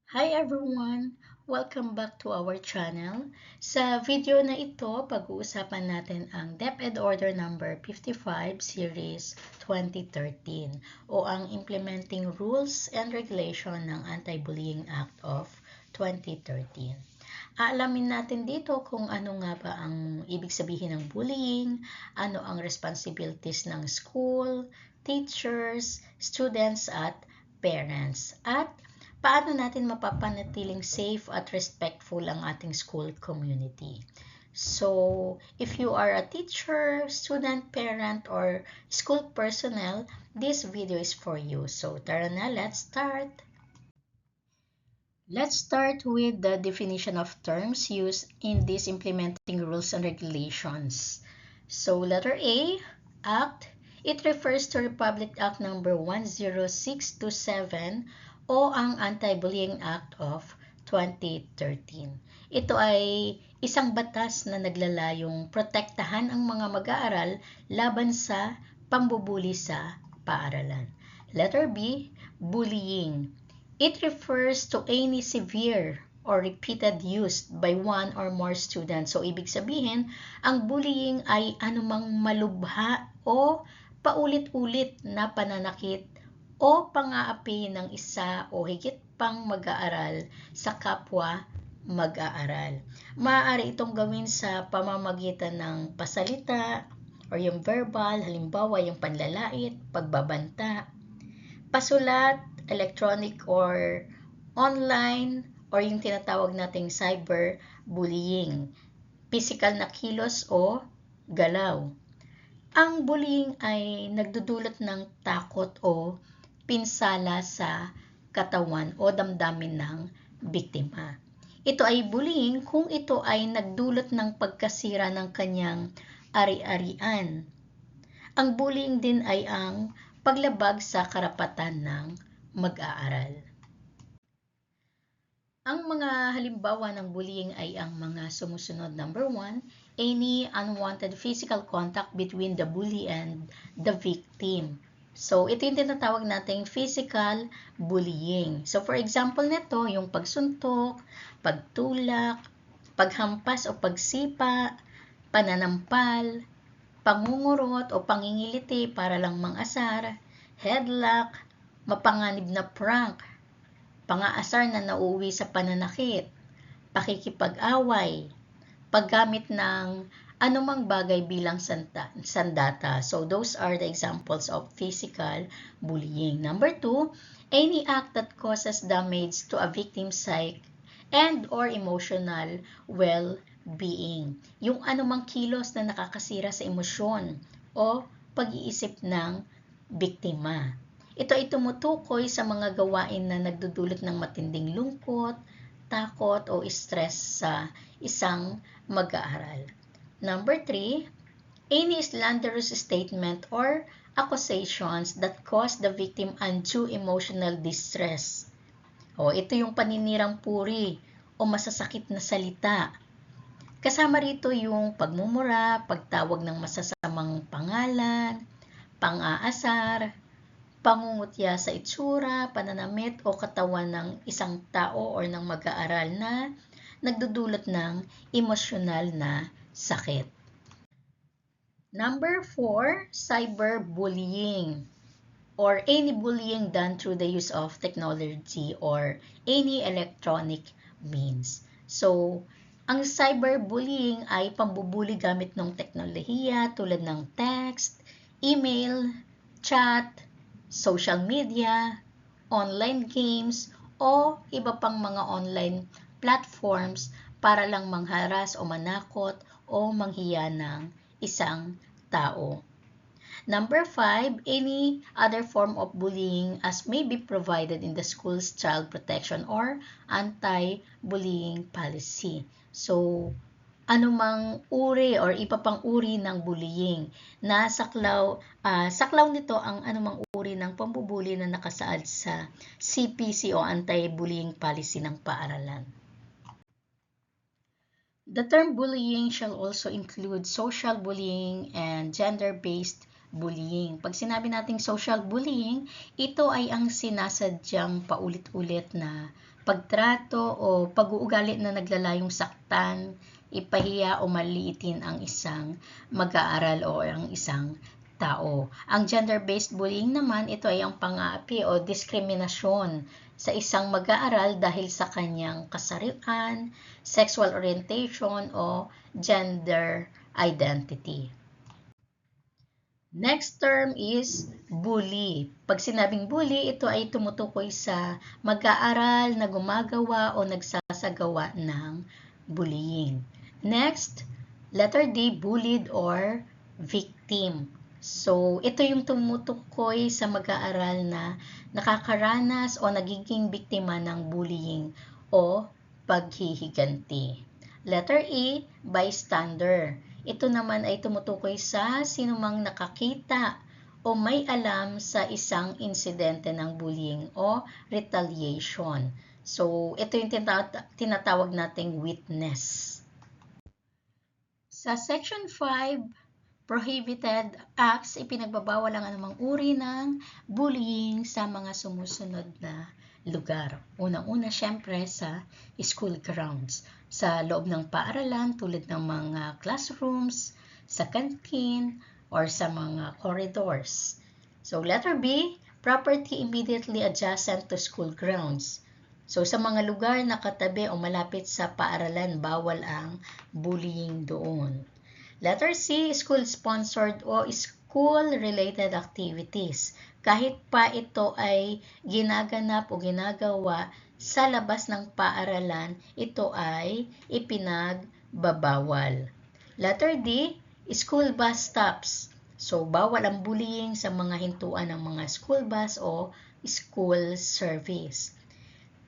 Hi everyone! Welcome back to our channel. Sa video na ito, pag-uusapan natin ang DepEd Order number 55 Series 2013 o ang Implementing Rules and Regulation ng Anti-Bullying Act of 2013. Aalamin natin dito kung ano nga ba ang ibig sabihin ng bullying, ano ang responsibilities ng school, teachers, students at parents, at paano natin mapapanatiling safe at respectful ang ating school community. So, if you are a teacher, student, parent, or school personnel, this video is for you. So, tara na, let's start. Let's start with the definition of terms used in these implementing rules and regulations. So, letter A, Act. It refers to Republic Act number 10627 o ang Anti-Bullying Act of 2013. Ito ay isang batas na naglalayong protektahan ang mga mag-aaral laban sa pambubuli sa paaralan. Letter B, Bullying. It refers to any severe or repeated use by one or more students. So, ibig sabihin, ang bullying ay anumang malubha o paulit-ulit na pananakit o pang-aapi ng isa o higit pang mag-aaral sa kapwa mag-aaral. Maaari itong gawin sa pamamagitan ng pasalita or yung verbal, halimbawa yung panlalait, pagbabanta, pasulat, electronic or online, or yung tinatawag nating cyber bullying, physical na kilos o galaw. Ang bullying ay nagdudulot ng takot o pinsala sa katawan o damdamin ng biktima. Ito ay bullying kung ito ay nagdulot ng pagkasira ng kanyang ari-arian. Ang bullying din ay ang paglabag sa karapatan ng mag-aaral. Ang mga halimbawa ng bullying ay ang mga sumusunod. Number 1, any unwanted physical contact between the bully and the victim. So, ito yung tinatawag nating physical bullying. So, for example nito, yung pagsuntok, pagtulak, paghampas o pagsipa, pananampal, pangungurot o pangingiliti para lang mang-asar, headlock, mapanganib na prank, pang-aasar na nauuwi sa pananakit, pakikipag-away, paggamit ng anumang bagay bilang sandata. So, those are the examples of physical bullying. Number 2, any act that causes damage to a victim's psyche and or emotional well-being. Yung anumang kilos na nakakasira sa emosyon o pag-iisip ng biktima. Ito ay tumutukoy sa mga gawain na nagdudulot ng matinding lungkot, takot o stress sa isang mag-aaral. Number 3, any slanderous statement or accusations that cause the victim undue emotional distress. O, ito yung paninirang puri o masasakit na salita. Kasama rito yung pagmumura, pagtawag ng masasamang pangalan, pang-aasar, pangungutya sa itsura, pananamit o katawan ng isang tao o ng mag-aaral na nagdudulot ng emosyonal na sakit. Number 4, cyberbullying, or any bullying done through the use of technology or any electronic means. So, ang cyberbullying ay pambubuli gamit ng teknolohiya tulad ng text, email, chat, social media, online games, o iba pang mga online platforms para lang mangharas o manakot o manghiya ng isang tao. Number 5, any other form of bullying as may be provided in the school's child protection or anti-bullying policy. So, anumang uri or iba pang uri ng bullying na saklaw nito ang anumang uri ng pambubuli na nakasaad sa CPC o anti-bullying policy ng paaralan. The term bullying shall also include social bullying and gender-based bullying. Pag sinabi nating social bullying, ito ay ang sinasadyang paulit-ulit na pagtrato o pag-uugali na naglalayong saktan, ipahiya o maliitin ang isang mag-aaral o ang isang tao. Ang gender-based bullying naman, ito ay ang pang-aapi o diskriminasyon sa isang mag-aaral dahil sa kanyang kasarian, sexual orientation o gender identity. Next term is bully. Pag sinabing bully, ito ay tumutukoy sa mag-aaral na gumagawa o nagsasagawa ng bullying. Next, letter D, bullied or victim. So, ito yung tumutukoy sa mag-aaral na nakakaranas o nagiging biktima ng bullying o paghihiganti. Letter E, bystander. Ito naman ay tumutukoy sa sinumang nakakita o may alam sa isang insidente ng bullying o retaliation. So, ito yung tinatawag nating witness. Sa Section 5, Prohibited Acts, ipinagbabawal ang anumang uri ng bullying sa mga sumusunod na lugar. Unang-una, syempre, sa school grounds. Sa loob ng paaralan, tulad ng mga classrooms, sa canteen, or sa mga corridors. So, letter B, property immediately adjacent to school grounds. So, sa mga lugar na katabi o malapit sa paaralan, bawal ang bullying doon. Letter C, school-sponsored o school-related activities. Kahit pa ito ay ginaganap o ginagawa sa labas ng paaralan, ito ay ipinagbabawal. Letter D, school bus stops. So, bawal ang bullying sa mga hintuan ng mga school bus o school service.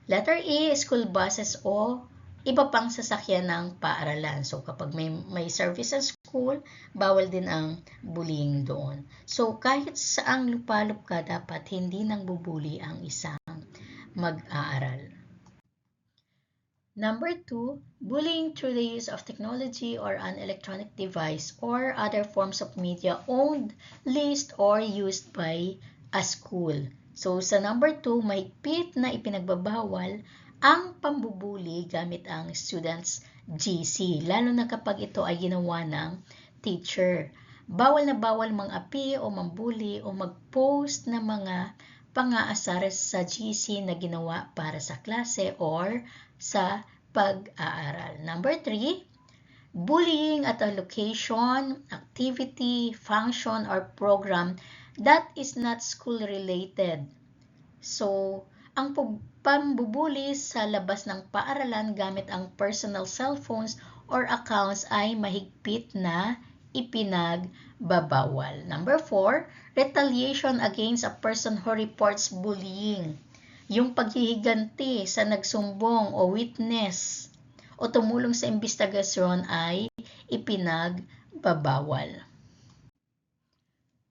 Letter E, school buses o iba pang sasakyan ng paaralan. So, kapag may service sa school, bawal din ang bullying doon. So, kahit saang lupalop ka, dapat hindi nang bubuli ang isang mag-aaral. Number 2, bullying through the use of technology or an electronic device or other forms of media owned, leased, or used by a school. So, sa number 2, mahigpit na ipinagbabawal ang pambubuli gamit ang students' GC, lalo na kapag ito ay ginawa ng teacher. Bawal na bawal mang-api o mambuli o mag-post ng mga pang-aasar sa GC na ginawa para sa klase or sa pag-aaral. Number 3, bullying at a location, activity, function, or program that is not school-related. So, ang pambubuli sa labas ng paaralan gamit ang personal cellphones or accounts ay mahigpit na ipinagbabawal. Number 4, retaliation against a person who reports bullying. Yung paghihiganti sa nagsumbong o witness o tumulong sa investigasyon ay ipinagbabawal.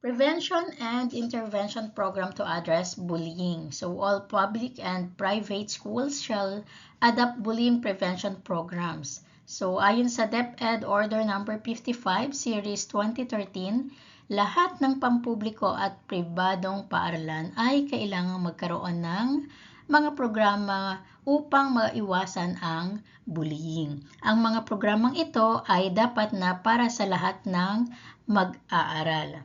Prevention and intervention program to address bullying. So, all public and private schools shall adopt bullying prevention programs. So, ayon sa DepEd Order No. 55, Series 2013, lahat ng pampubliko at pribadong paaralan ay kailangang magkaroon ng mga programa upang maiwasan ang bullying. Ang mga programang ito ay dapat na para sa lahat ng mag-aaral.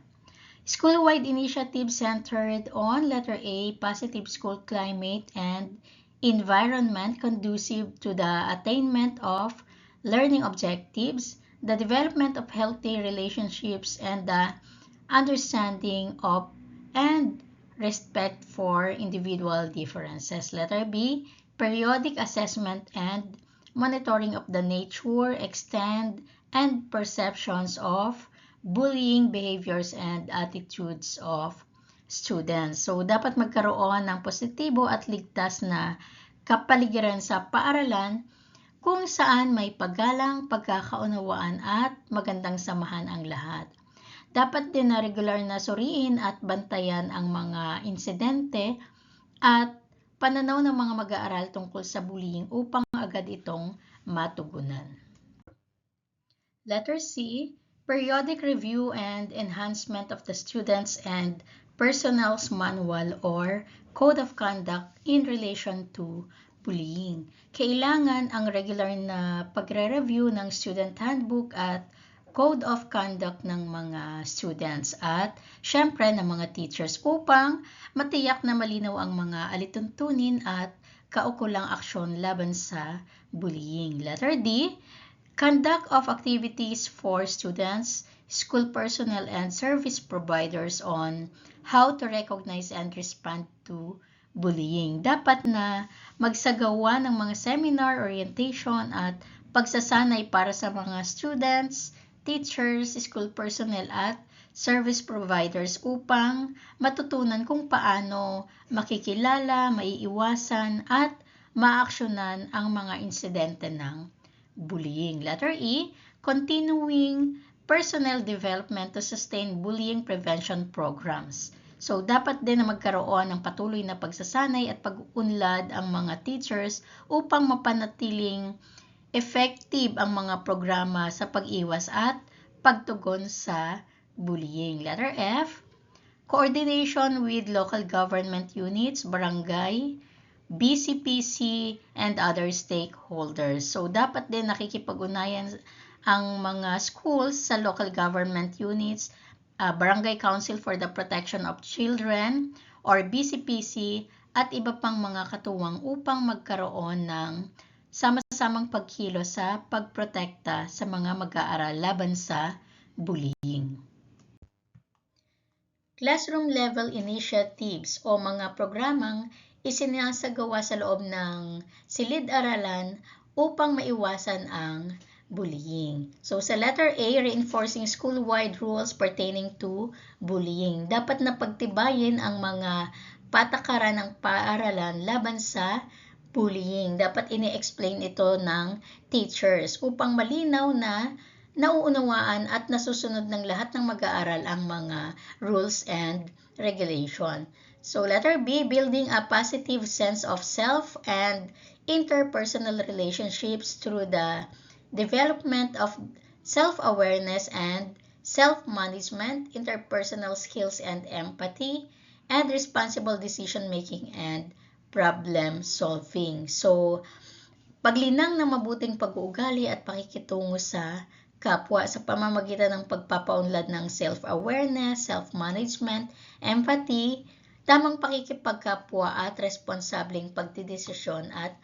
School-wide initiative centered on letter A, positive school climate and environment conducive to the attainment of learning objectives, the development of healthy relationships, and the understanding of and respect for individual differences. Letter B, periodic assessment and monitoring of the nature, extent, and perceptions of bullying behaviors and attitudes of students. So, dapat magkaroon ng positibo at ligtas na kapaligiran sa paaralan kung saan may paggalang, pagkakaunawaan at magandang samahan ang lahat. Dapat din na regular na suriin at bantayan ang mga insidente at pananaw ng mga mag-aaral tungkol sa bullying upang agad itong matugunan. Letter C, periodic review and enhancement of the students and personnel's manual or code of conduct in relation to bullying. Kailangan ang regular na pagre-review ng student handbook at code of conduct ng mga students at syempre ng mga teachers upang matiyak na malinaw ang mga alituntunin at kaukulang aksyon laban sa bullying. Letter D, conduct of activities for students, school personnel, and service providers on how to recognize and respond to bullying. Dapat na magsagawa ng mga seminar, orientation, at pagsasanay para sa mga students, teachers, school personnel, at service providers upang matutunan kung paano makikilala, maiiwasan, at maaksyonan ang mga insidente ng bullying. Letter E, continuing personnel development to sustain bullying prevention programs. So, dapat din na magkaroon ng patuloy na pagsasanay at pag-unlad ang mga teachers upang mapanatiling effective ang mga programa sa pag-iwas at pagtugon sa bullying. Letter F, coordination with local government units, barangay, BCPC, and other stakeholders. So, dapat din nakikipag-unayan ang mga schools sa local government units, Barangay Council for the Protection of Children, or BCPC, at iba pang mga katuwang upang magkaroon ng sama-samang pagkilos sa pagprotekta sa mga mag-aaral laban sa bullying. Classroom level initiatives o mga programang isinasagawa sa loob ng silid-aralan upang maiwasan ang bullying. So sa letter A, reinforcing school-wide rules pertaining to bullying. Dapat na pagtibayin ang mga patakaran ng paaralan laban sa bullying. Dapat ini-explain ito ng teachers upang malinaw na nauunawaan at nasusunod ng lahat ng mag-aaral ang mga rules and regulation. So letter B, building a positive sense of self and interpersonal relationships through the development of self-awareness and self-management, interpersonal skills and empathy, and responsible decision-making and problem-solving. So, paglinang ng mabuting pag-uugali at pakikitungo sa kapwa sa pamamagitan ng pagpapaunlad ng self-awareness, self-management, empathy, tamang pakikipagkapwa at responsableng pagdidesisyon at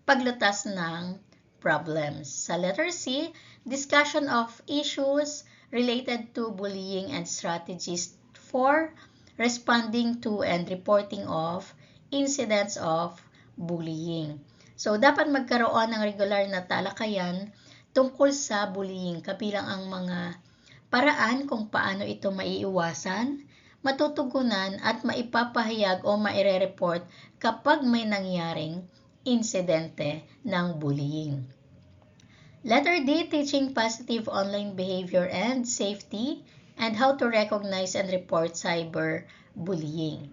paglutas ng problems. Sa letter C, discussion of issues related to bullying and strategies for responding to and reporting of incidents of bullying. So, dapat magkaroon ng regular na talakayan tungkol sa bullying, kabilang ang mga paraan kung paano ito maiiwasan, matutugunan at maipapahayag o maire-report kapag may nangyaring insidente ng bullying. Letter D, teaching positive online behavior and safety and how to recognize and report cyberbullying.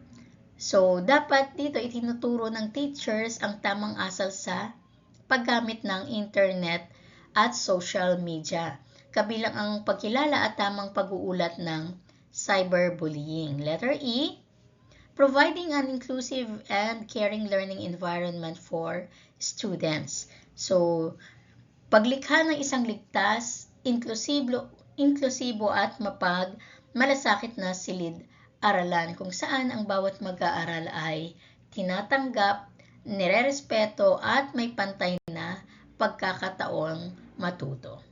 So, dapat dito itinuturo ng teachers ang tamang asal sa paggamit ng internet at social media, kabilang ang pagkilala at tamang pag-uulat ng cyberbullying. Letter E, providing an inclusive and caring learning environment for students. So, paglikha ng isang ligtas, inklusibo at malasakit na silid-aralan kung saan ang bawat mag-aaral ay tinatanggap, nirerespeto at may pantay na pagkakataong matuto.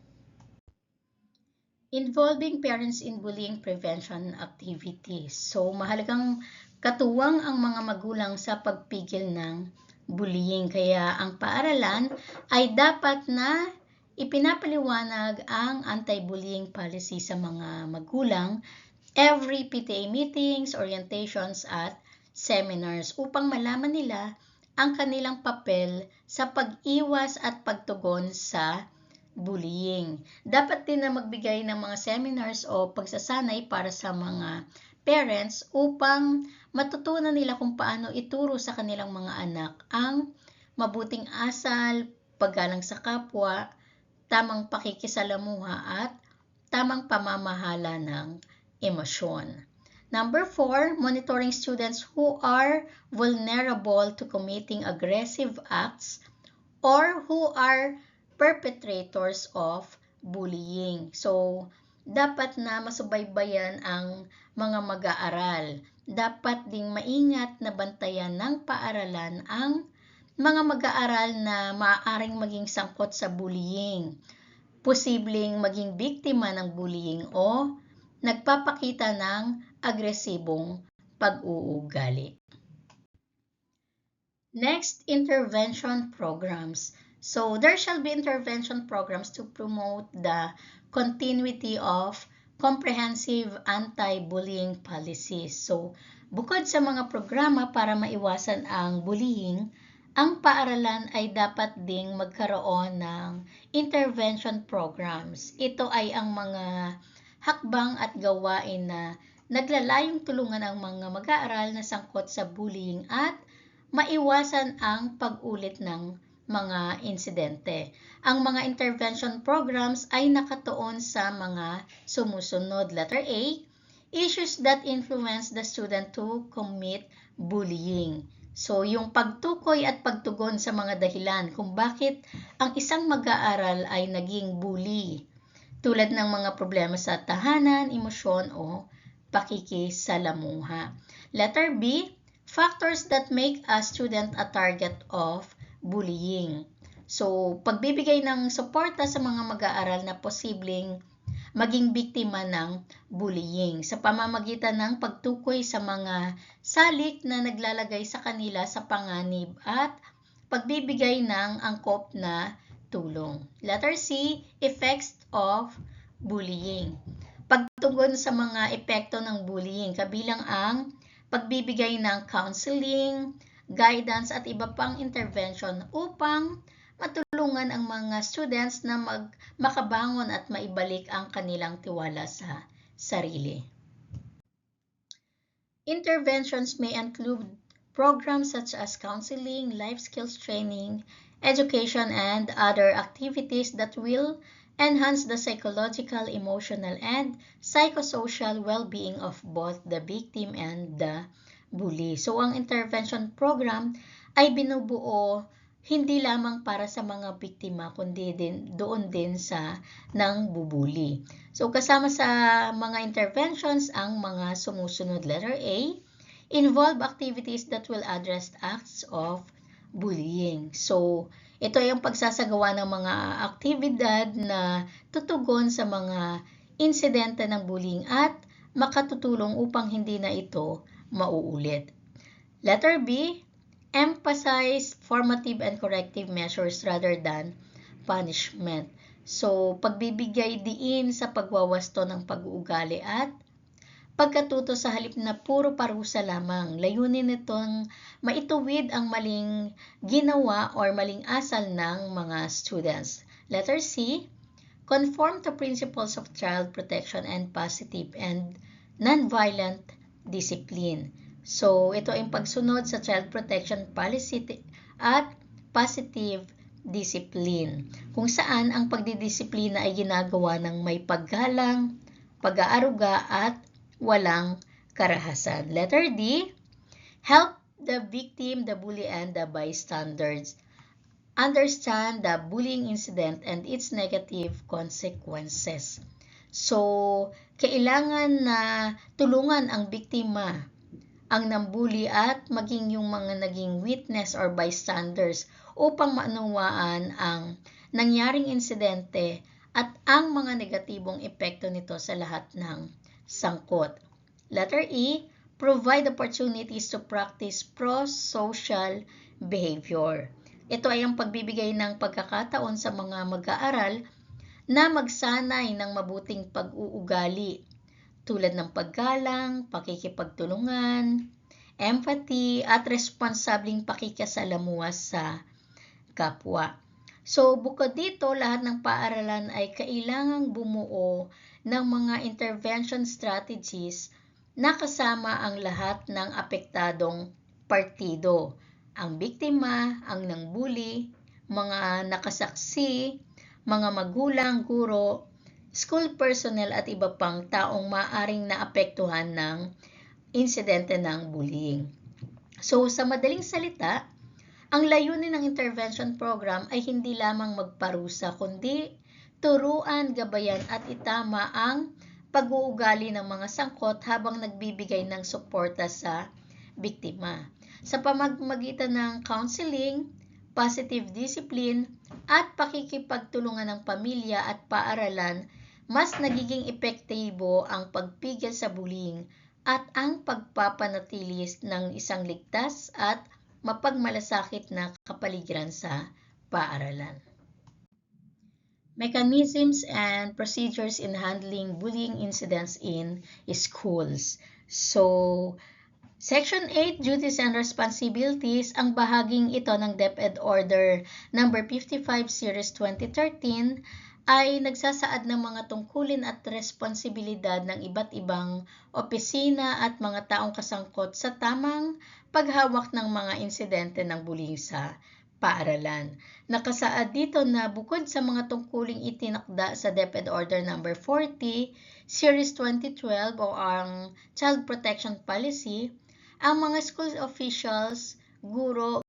Involving parents in bullying prevention activities. So, mahalagang katuwang ang mga magulang sa pagpigil ng bullying. Kaya ang paaralan ay dapat na ipinapaliwanag ang anti-bullying policy sa mga magulang every PTA meetings, orientations at seminars upang malaman nila ang kanilang papel sa pag-iwas at pagtugon sa bullying. Dapat din na magbigay ng mga seminars o pagsasanay para sa mga parents upang matutunan nila kung paano ituro sa kanilang mga anak ang mabuting asal, paggalang sa kapwa, tamang pakikisalamuha at tamang pamamahala ng emosyon. Number 4, monitoring students who are vulnerable to committing aggressive acts or who are perpetrators of bullying. So, dapat na masubaybayan ang mga mag-aaral. Dapat ding maingat na bantayan ng paaralan ang mga mag-aaral na maaaring maging sangkot sa bullying, posibleng maging biktima ng bullying o nagpapakita ng agresibong pag-uugali. Next, intervention programs. So, there shall be intervention programs to promote the continuity of comprehensive anti-bullying policies. So, bukod sa mga programa para maiwasan ang bullying, ang paaralan ay dapat ding magkaroon ng intervention programs. Ito ay ang mga hakbang at gawain na naglalayong tulungan ang mga mag-aaral na sangkot sa bullying at maiwasan ang pag-ulit ng mga insidente. Ang mga intervention programs ay nakatuon sa mga sumusunod. Letter A, issues that influence the student to commit bullying. So, yung pagtukoy at pagtugon sa mga dahilan kung bakit ang isang mag-aaral ay naging bully, tulad ng mga problema sa tahanan, emosyon o pakikisalamuha. Letter B, factors that make a student a target of bullying. So, pagbibigay ng suporta sa mga mag-aaral na posibleng maging biktima ng bullying sa pamamagitan ng pagtukoy sa mga salik na naglalagay sa kanila sa panganib at pagbibigay ng angkop na tulong. Letter C, effects of bullying. Pagtugon sa mga epekto ng bullying, kabilang ang pagbibigay ng counseling, guidance at iba pang intervention upang matulungan ang mga students na makabangon at maibalik ang kanilang tiwala sa sarili. Interventions may include programs such as counseling, life skills training, education, and other activities that will enhance the psychological, emotional, and psychosocial well-being of both the victim and the bully. So, ang intervention program ay binubuo hindi lamang para sa mga biktima, kundi doon din sa nang bubuli. So, kasama sa mga interventions ang mga sumusunod. Letter A, involve activities that will address acts of bullying. So, ito ay ang pagsasagawa ng mga aktibidad na tutugon sa mga insidente ng bullying at makatutulong upang hindi na ito mauulit. Letter B, emphasize formative and corrective measures rather than punishment. So, pagbibigay diin sa pagwawasto ng pag-uugali at pagkatuto sa halip na puro parusa lamang. Layunin nitong maituwid ang maling ginawa or maling asal ng mga students. Letter C, conform to principles of child protection and positive and nonviolent discipline. So, ito ay pagsunod sa child protection policy at positive discipline, kung saan ang pagdidisiplina ay ginagawa ng may paggalang, pag-aaruga at walang karahasan. Letter D, help the victim, the bully, and the bystanders understand the bullying incident and its negative consequences. So, kailangan na tulungan ang biktima, ang nambuli at maging yung mga naging witness or bystanders upang maunawaan ang nangyaring insidente at ang mga negatibong epekto nito sa lahat ng sangkot. Letter E, provide opportunities to practice pro-social behavior. Ito ay ang pagbibigay ng pagkakataon sa mga mag-aaral na magsanay ng mabuting pag-uugali tulad ng paggalang, pakikipagtulungan, empathy, at responsableng pakikisalamuha sa kapwa. So, bukod dito, lahat ng paaralan ay kailangang bumuo ng mga intervention strategies na kasama ang lahat ng apektadong partido. Ang biktima, ang nangbuli, mga nakasaksi, mga magulang, guro, school personnel at iba pang taong maaring naapektuhan ng insidente ng bullying. So, sa madaling salita, ang layunin ng intervention program ay hindi lamang magparusa, kundi turuan, gabayan at itama ang pag-uugali ng mga sangkot habang nagbibigay ng suporta sa biktima. Sa pamamagitan ng counseling, positive discipline, at pakikipagtulungan ng pamilya at paaralan, mas nagiging epektibo ang pagpigil sa bullying at ang pagpapanatili ng isang ligtas at mapagmalasakit na kapaligiran sa paaralan. Mechanisms and procedures in handling bullying incidents in schools. So, Section 8, Duties and Responsibilities, ang bahaging ito ng DepEd Order No. 55 Series 2013 ay nagsasaad ng mga tungkulin at responsibilidad ng iba't ibang opisina at mga taong kasangkot sa tamang paghawak ng mga insidente ng bullying sa paaralan. Nakasaad dito na bukod sa mga tungkuling itinakda sa DepEd Order No. 40 Series 2012 o ang Child Protection Policy, ang mga school officials, guro,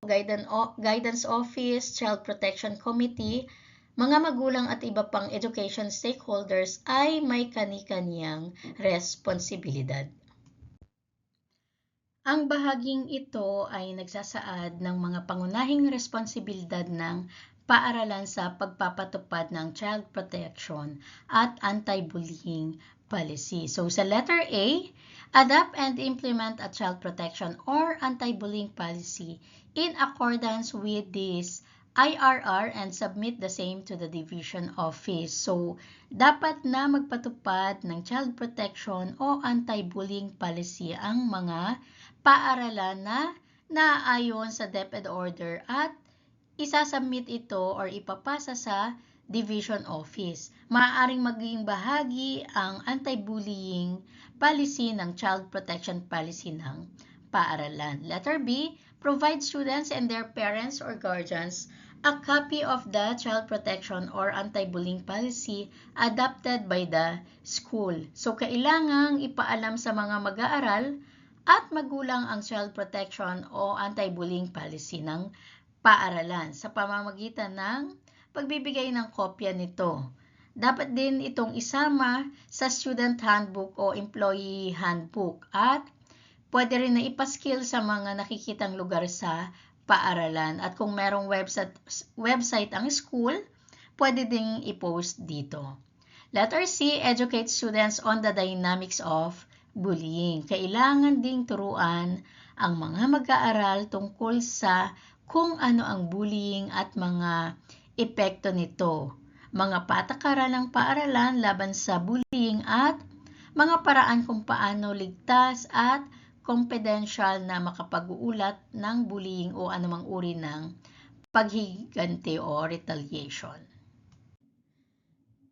guidance office, child protection committee, mga magulang at iba pang education stakeholders ay may kani-kaniyang responsibilidad. Ang bahaging ito ay nagsasaad ng mga pangunahing responsibilidad ng paaralan sa pagpapatupad ng child protection at anti-bullying policy. So sa letter A, adopt and implement a child protection or anti-bullying policy in accordance with this IRR and submit the same to the division office. So, dapat na magpatupad ng child protection o anti-bullying policy ang mga paaralan na naaayon sa DepEd Order at isasubmit ito or ipapasa sa Division Office. Maaaring maging bahagi ang anti-bullying policy ng Child Protection Policy ng paaralan. Letter B, provide students and their parents or guardians a copy of the Child Protection or Anti-Bullying Policy adopted by the school. So, kailangang ipaalam sa mga mag-aaral at magulang ang child protection o anti-bullying policy ng paaralan sa pamamagitan ng pagbibigay ng kopya nito. Dapat din itong isama sa student handbook o employee handbook at pwede rin na ipaskill sa mga nakikitang lugar sa paaralan. At kung merong website ang school, pwede ding i-post dito. Letter C, educate students on the dynamics of bullying. Kailangan ding turuan ang mga mag-aaral tungkol sa kung ano ang bullying at mga epekto nito, mga patakaran ng paaralan laban sa bullying at mga paraan kung paano ligtas at confidential na makapag-uulat ng bullying o anumang uri ng paghiganti o retaliation.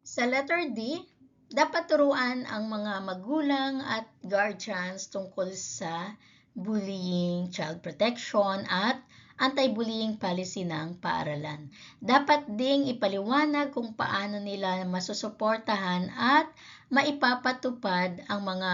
Sa letter D, dapat turuan ang mga magulang at guardians tungkol sa bullying, child protection at anti-bullying policy ng paaralan. Dapat ding ipaliwanag kung paano nila masusuportahan at maipapatupad ang mga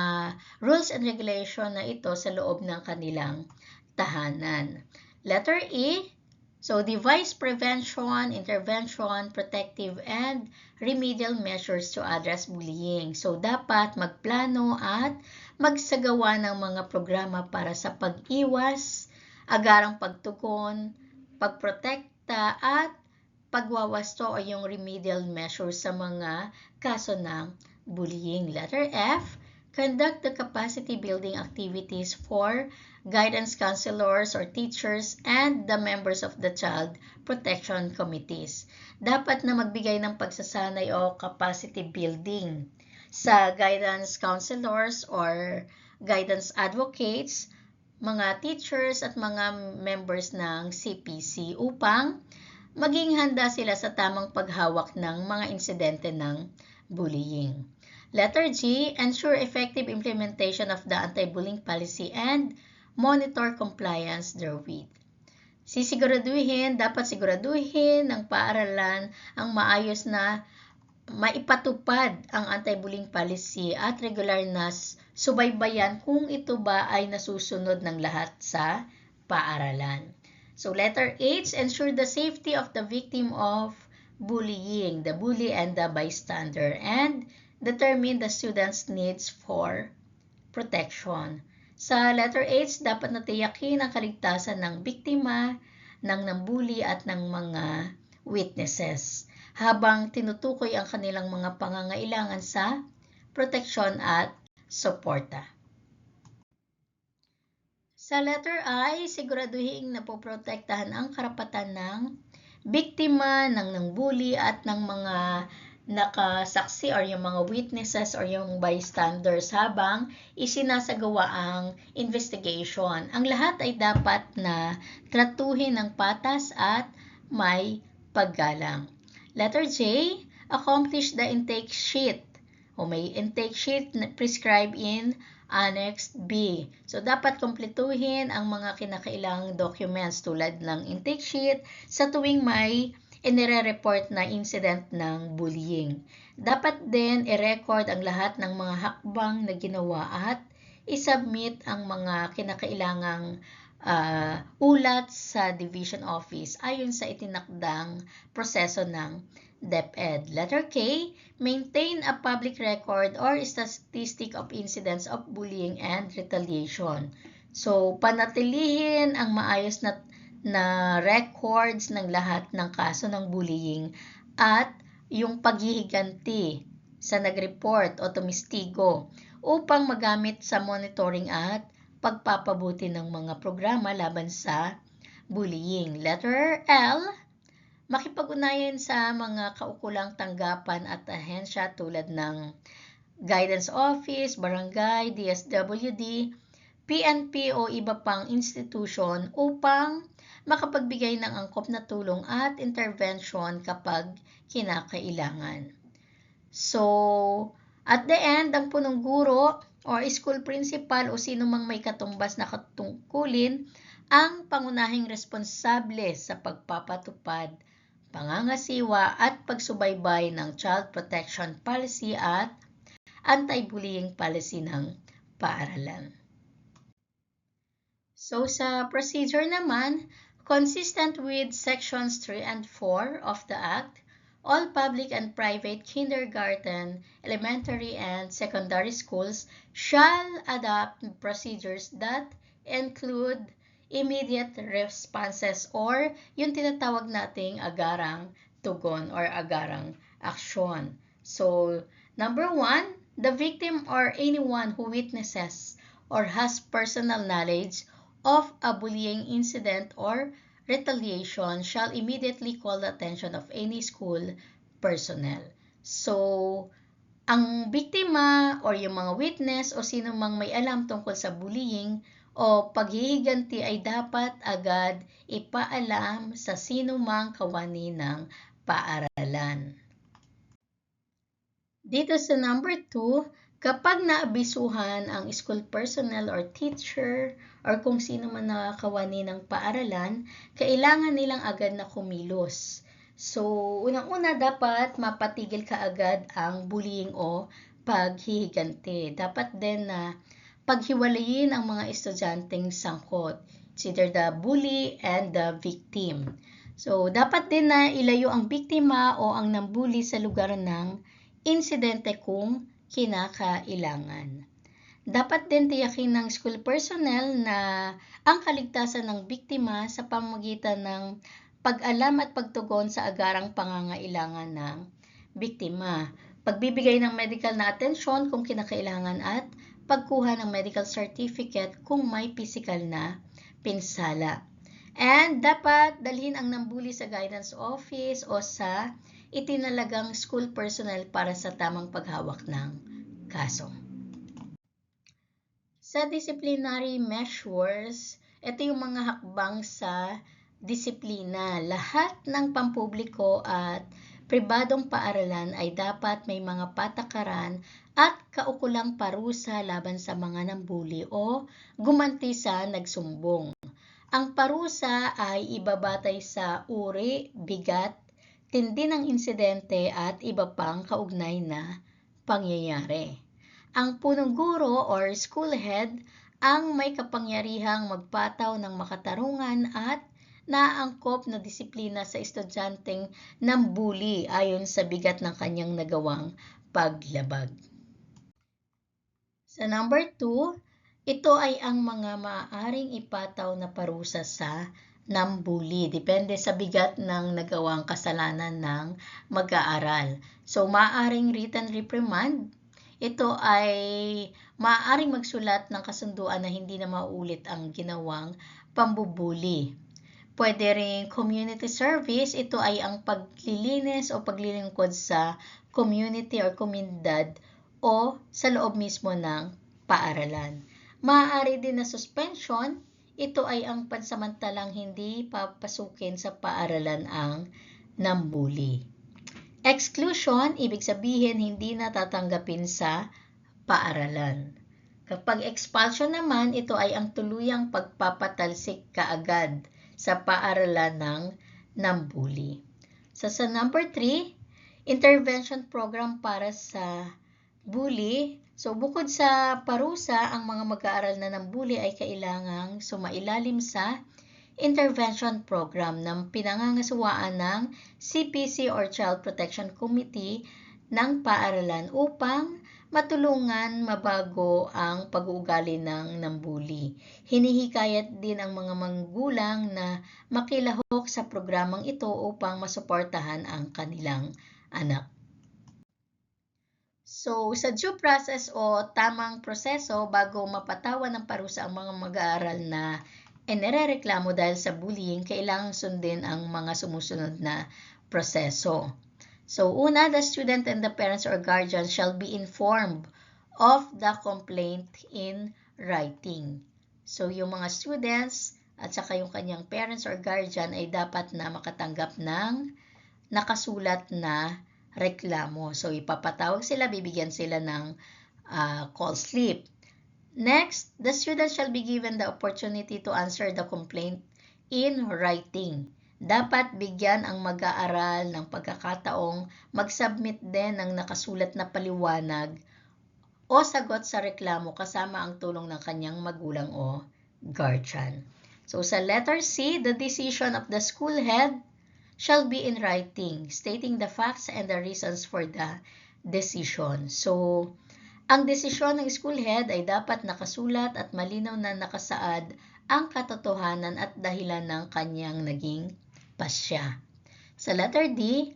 rules and regulation na ito sa loob ng kanilang tahanan. Letter E, so devise prevention, intervention, protective, and remedial measures to address bullying. So, dapat magplano at magsagawa ng mga programa para sa pag-iwas, agarang pagtugon, pagprotekta, at pagwawasto o yung remedial measures sa mga kaso ng bullying. Letter F, conduct the capacity building activities for guidance counselors or teachers and the members of the child protection committees. Dapat na magbigay ng pagsasanay o capacity building sa guidance counselors or guidance advocates, mga teachers at mga members ng CPC upang maging handa sila sa tamang paghawak ng mga insidente ng bullying. Letter G, ensure effective implementation of the anti-bullying policy and monitor compliance therewith. Dapat siguraduhin ng paaralan ang maayos na maipatupad ang anti-bullying policy at regular na subaybayan kung ito ba ay nasusunod ng lahat sa paaralan. So letter H, ensure the safety of the victim of bullying, the bully and the bystander, and determine the student's needs for protection. Sa letter H, dapat natiyakin ang kaligtasan ng biktima, ng nambuli at ng mga witnesses, habang tinutukoy ang kanilang mga pangangailangan sa proteksyon at suporta. Sa letter I, siguraduhin na poprotektahan ang karapatan ng biktima, ng nangbuli at ng mga nakasaksi or yung mga witnesses or yung bystanders habang isinasagawa ang investigation. Ang lahat ay dapat na tratuhin ng patas at may paggalang. Letter J, accomplish the intake sheet. O may intake sheet prescribed in Annex B. So, dapat kumpletuhin ang mga kinakailangang documents tulad ng intake sheet sa tuwing may inire-report na incident ng bullying. Dapat din i-record ang lahat ng mga hakbang na ginawa at i-submit ang mga kinakailangang ulat sa division office ayon sa itinakdang proseso ng DepEd. Letter K, maintain a public record or statistic of incidents of bullying and retaliation. So, panatilihin ang maayos na records ng lahat ng kaso ng bullying at yung paghihiganti sa nag-report o tumistigo upang magamit sa monitoring at pagpapabuti ng mga programa laban sa bullying. Letter L, makipag-ugnayan sa mga kaukulang tanggapan at ahensya tulad ng Guidance Office, Barangay, DSWD, PNP o iba pang institution upang makapagbigay ng angkop na tulong at intervention kapag kinakailangan. So, at the end, ang punong guro or school principal o sino mang may katumbas na katungkulin ang pangunahing responsable sa pagpapatupad, pangangasiwa at pagsubaybay ng Child Protection Policy at Anti-Bullying Policy ng paaralan. So sa procedure naman, consistent with sections 3 and 4 of the Act, all public and private kindergarten, elementary and secondary schools shall adopt procedures that include immediate responses or yung tinatawag nating agarang tugon or agarang aksyon. So, number 1, the victim or anyone who witnesses or has personal knowledge of a bullying incident or retaliation shall immediately call the attention of any school personnel. So, ang biktima or yung mga witness o sino mang may alam tungkol sa bullying o paghihiganti ay dapat agad ipaalam sa sino mang kawani ng paaralan. Dito sa number 2, kapag naabisuhan ang school personnel or teacher or kung sino man nakakawani ng paaralan, kailangan nilang agad na kumilos. So, unang-una dapat mapatigil kaagad ang bullying o paghihiganti. Dapat din na paghiwalayin ang mga estudyanteng sangkot. It's either the bully and the victim. So, dapat din na ilayo ang biktima o ang nambuli sa lugar ng insidente kung kinakailangan. Dapat din tiyakin ng school personnel na ang kaligtasan ng biktima sa pamamagitan ng pag-alam at pagtugon sa agarang pangangailangan ng biktima, pagbibigay ng medical na atensyon kung kinakailangan at pagkuha ng medical certificate kung may physical na pinsala. And dapat dalhin ang nambuli sa guidance office o sa itinalagang school personnel para sa tamang paghawak ng kaso. Sa disciplinary measures, ito yung mga hakbang sa disiplina. Lahat ng pampubliko at pribadong paaralan ay dapat may mga patakaran at kaukulang parusa laban sa mga nambuli o gumanti sa nagsumbong. Ang parusa ay ibabatay sa uri, bigat, tindi ng insidente at iba pang kaugnay na pangyayari. Ang punong guro or school head ang may kapangyarihang magpataw ng makatarungan at naaangkop na disiplina sa estudyanteng nambuli ayon sa bigat ng kanyang nagawang paglabag. Sa number 2, ito ay ang mga maaaring ipataw na parusa sa nambuli. Depende sa bigat ng nagawang kasalanan ng mag-aaral. So, maaaring written reprimand. Ito ay maaaring magsulat ng kasunduan na hindi na mauulit ang ginawang pambubuli. Pwede rin community service. Ito ay ang paglilinis o paglilingkod sa community or komunidad o sa loob mismo ng paaralan. Maaari din na suspension, ito ay ang pansamantalang hindi papasukin sa paaralan ang nambuli. Exclusion, ibig sabihin hindi natatanggapin sa paaralan. Kapag expulsion naman, ito ay ang tuluyang pagpapatalsik kaagad sa paaralan ng nambuli. Sa number 3, intervention program para sa bully. So, bukod sa parusa, ang mga mag-aaral na ng bully ay kailangang sumailalim sa intervention program ng pinangangasiwaan ng CPC or Child Protection Committee ng paaralan upang matulungan mabago ang pag-uugali ng nambuli. Hinihikayat din ang mga magulang na makilahok sa programang ito upang masuportahan ang kanilang anak. So, sa due process o tamang proseso bago mapatawan ng parusa ang mga mag-aaral na inirereklamo dahil sa bullying, kailangang sundin ang mga sumusunod na proseso. So, una, the student and the parents or guardian shall be informed of the complaint in writing. So, yung mga students at saka yung kanyang parents or guardian ay dapat na makatanggap ng nakasulat na reklamo. So, ipapatawag sila, bibigyan sila ng call slip. Next, the student shall be given the opportunity to answer the complaint in writing. Dapat bigyan ang mag-aaral ng pagkakataong mag-submit din ng nakasulat na paliwanag o sagot sa reklamo kasama ang tulong ng kanyang magulang o guardian. So, sa letter C, the decision of the school head shall be in writing, stating the facts and the reasons for the decision. So, ang desisyon ng school head ay dapat nakasulat at malinaw na nakasaad ang katotohanan at dahilan ng kanyang naging pasya. Sa letter D,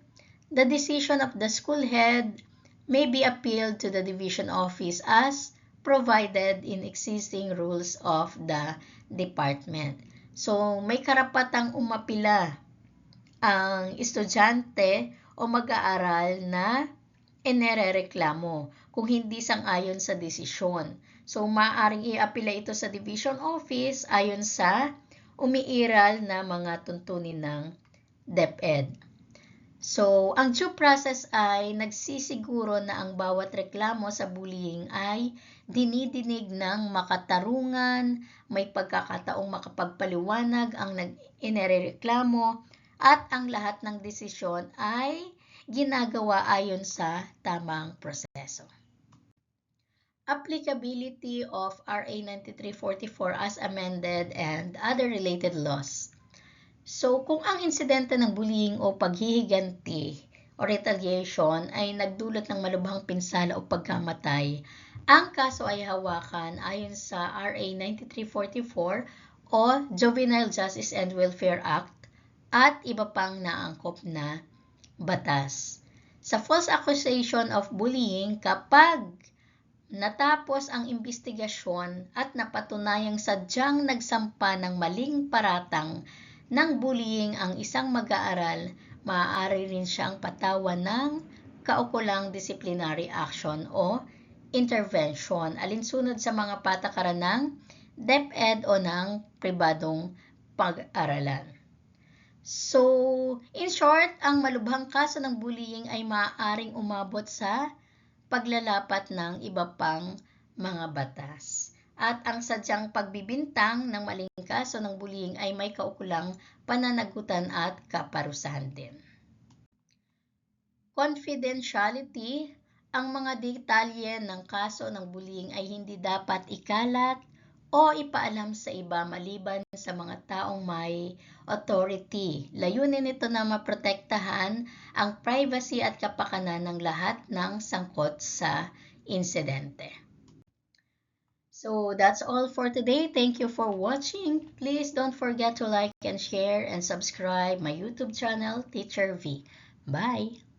the decision of the school head may be appealed to the division office as provided in existing rules of the department. So, may karapatang umapila ang estudyante o mag-aaral na inirereklamo kung hindi sang-ayon sa desisyon. So, maaaring i-apila ito sa division office ayon sa umiiral na mga tuntunin ng DepEd. So, ang due process ay nagsisiguro na ang bawat reklamo sa bullying ay dinidinig ng makatarungan, may pagkakataong makapagpaliwanag ang inirereklamo, at ang lahat ng desisyon ay ginagawa ayon sa tamang proseso. Applicability of RA 9344 as amended and other related laws. So, kung ang insidente ng bullying o paghihiganti o retaliation ay nagdulot ng malubhang pinsala o pagkamatay, ang kaso ay hawakan ayon sa RA 9344 o Juvenile Justice and Welfare Act at iba pang naangkop na batas. Sa false accusation of bullying, kapag natapos ang imbestigasyon at napatunayang sadyang nagsampa ng maling paratang ng bullying ang isang mag-aaral, maaari rin siyang patawan ng kaukulang disciplinary action o intervention alinsunod sa mga patakaran ng DepEd o ng pribadong pag-aralan. So, in short, ang malubhang kaso ng bullying ay maaaring umabot sa paglalapat ng iba pang mga batas. At ang sadyang pagbibintang ng maling kaso ng bullying ay may kaukulang pananagutan at kaparusahan din. Confidentiality, ang mga detalye ng kaso ng bullying ay hindi dapat ikalat o ipaalam sa iba maliban sa mga taong may authority. Layunin nito na maprotektahan ang privacy at kapakanan ng lahat ng sangkot sa insidente. So that's all for today. Thank you for watching. Please don't forget to like and share and subscribe my YouTube channel, Teacher V. Bye!